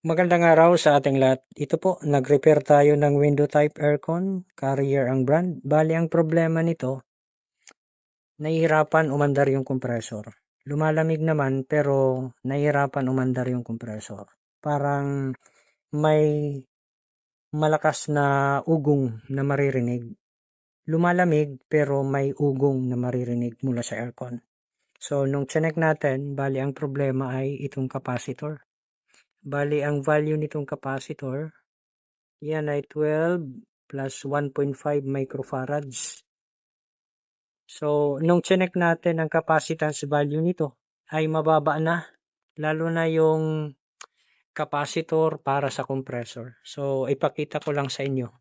Magandang araw sa ating lahat. Ito po, nag-repair tayo ng window type aircon, Carrier ang brand. Bali ang problema nito, nahihirapan umandar yung compressor. Lumalamig naman pero nahihirapan umandar yung compressor. Parang may malakas na ugong na maririnig. Lumalamig pero may ugong na maririnig mula sa aircon. So nung chinek natin, bali ang problema ay itong capacitor. Bali ang value nitong capacitor, yan ay 12 plus 1.5 microfarads. So, nung chinek natin ang capacitance value nito ay mababa na, lalo na yung capacitor para sa compressor. So, ipakita ko lang sa inyo.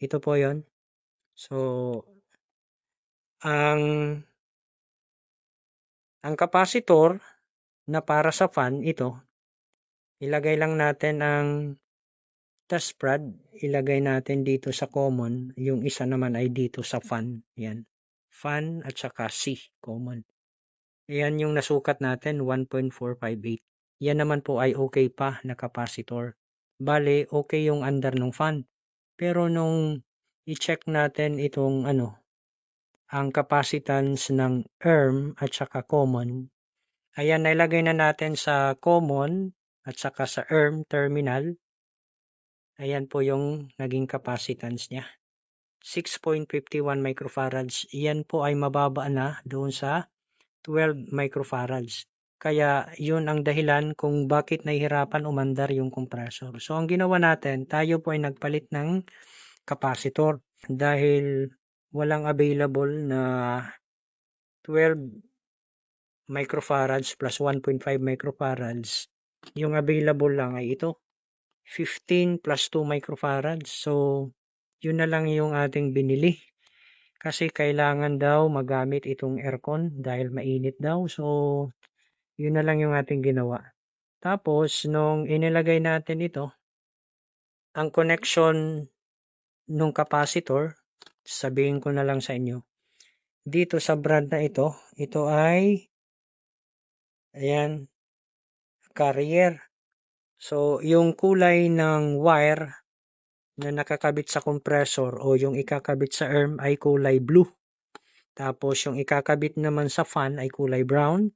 Ito po yon. So, ang capacitor na para sa fan, ito, ilagay lang natin ang test prod, ilagay natin dito sa common, yung isa naman ay dito sa fan. Yan. Fan at saka C, common. Yan yung nasukat natin, 1.458. Yan naman po ay okay pa na capacitor. Bale, okay yung under ng fan. Pero nung i-check natin itong ang capacitance ng ERM at saka common, ayan, nailagay na natin sa common at saka sa ERM terminal. Ayan po yung naging capacitance niya. 6.51 microfarads. Yan po ay mababa na doon sa 12 microfarads. Kaya yun ang dahilan kung bakit nahihirapan umandar yung compressor. So ang ginawa natin, tayo po ay nagpalit ng capacitor dahil walang available na 12 microfarads plus 1.5 microfarads. Yung available lang ay ito, 15 plus 2 microfarads. So yun na lang yung ating binili. Kasi kailangan daw magamit itong aircon dahil mainit daw. So yun na lang yung ating ginawa. Tapos, nung inilagay natin ito, ang connection nung capacitor, sabihin ko na lang sa inyo, dito sa brand na ito ay, ayan, Carrier. So, yung kulay ng wire na nakakabit sa compressor o yung ikakabit sa ERM ay kulay blue. Tapos, yung ikakabit naman sa fan ay kulay brown.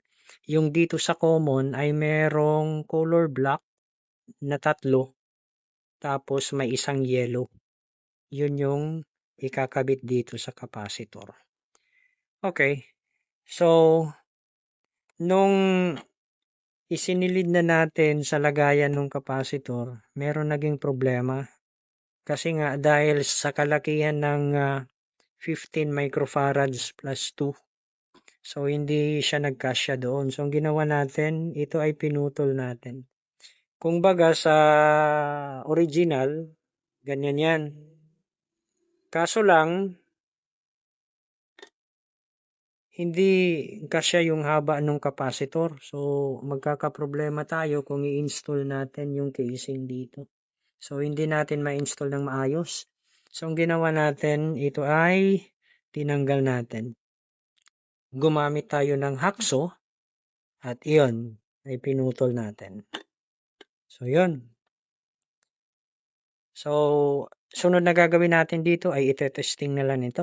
Yung dito sa common ay merong color black na 3. Tapos may isang yellow. Yun yung ikakabit dito sa capacitor. Okay. So, nung isinilid na natin sa lagayan ng capacitor, meron naging problema. Kasi nga dahil sa kalakihan ng 15 microfarads plus 2. So, hindi siya nagkasya doon. So, ang ginawa natin, ito ay pinutol natin. Kung baga sa original, ganyan yan. Kaso lang, hindi kasya yung haba ng capacitor. So, magkakaproblema tayo kung i-install natin yung casing dito. So, hindi natin ma-install ng maayos. So, ang ginawa natin, ito ay tinanggal natin. Gumamit tayo ng hacksaw at iyon ay pinutol natin. So, yun. So, sunod na gagawin natin dito ay ite-testing na lang ito.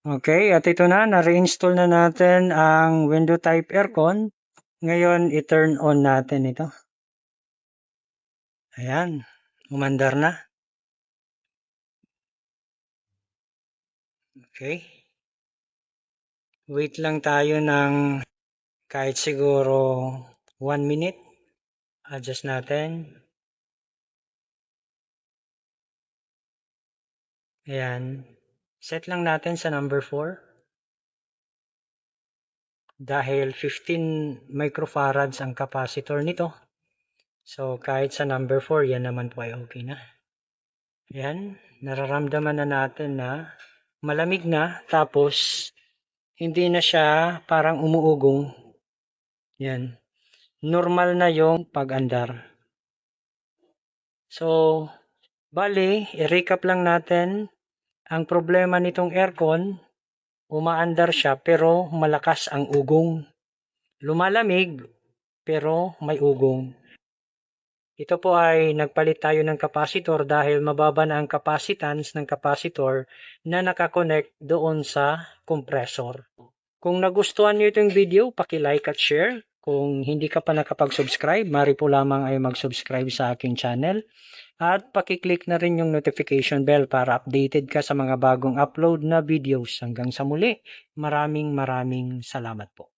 Okay, at ito na, na-reinstall na natin ang window type aircon. Ngayon, i-turn on natin ito. Ayan, umandar na. Okay. Wait lang tayo ng kahit siguro 1 minute. Adjust natin. Ayan. Set lang natin sa number 4. Dahil 15 microfarads ang capacitor nito. So, kahit sa number 4, yan naman po ay okay na. Ayan. Nararamdaman na natin na malamig na. Tapos, hindi na siya parang umuugong. Yan. Normal na yung pag-andar. So, bali, i-recap lang natin. Ang problema nitong aircon, umaandar siya pero malakas ang ugong. Lumalamig pero may ugong. Ito po ay nagpalit tayo ng capacitor dahil mababa na ang capacitance ng capacitor na nakakonect doon sa compressor. Kung nagustuhan niyo itong video, paki-like at share. Kung hindi ka pa nakapag-subscribe, mari po lamang ay mag-subscribe sa aking channel. At paki-click na rin yung notification bell para updated ka sa mga bagong upload na videos. Hanggang sa muli, maraming salamat po.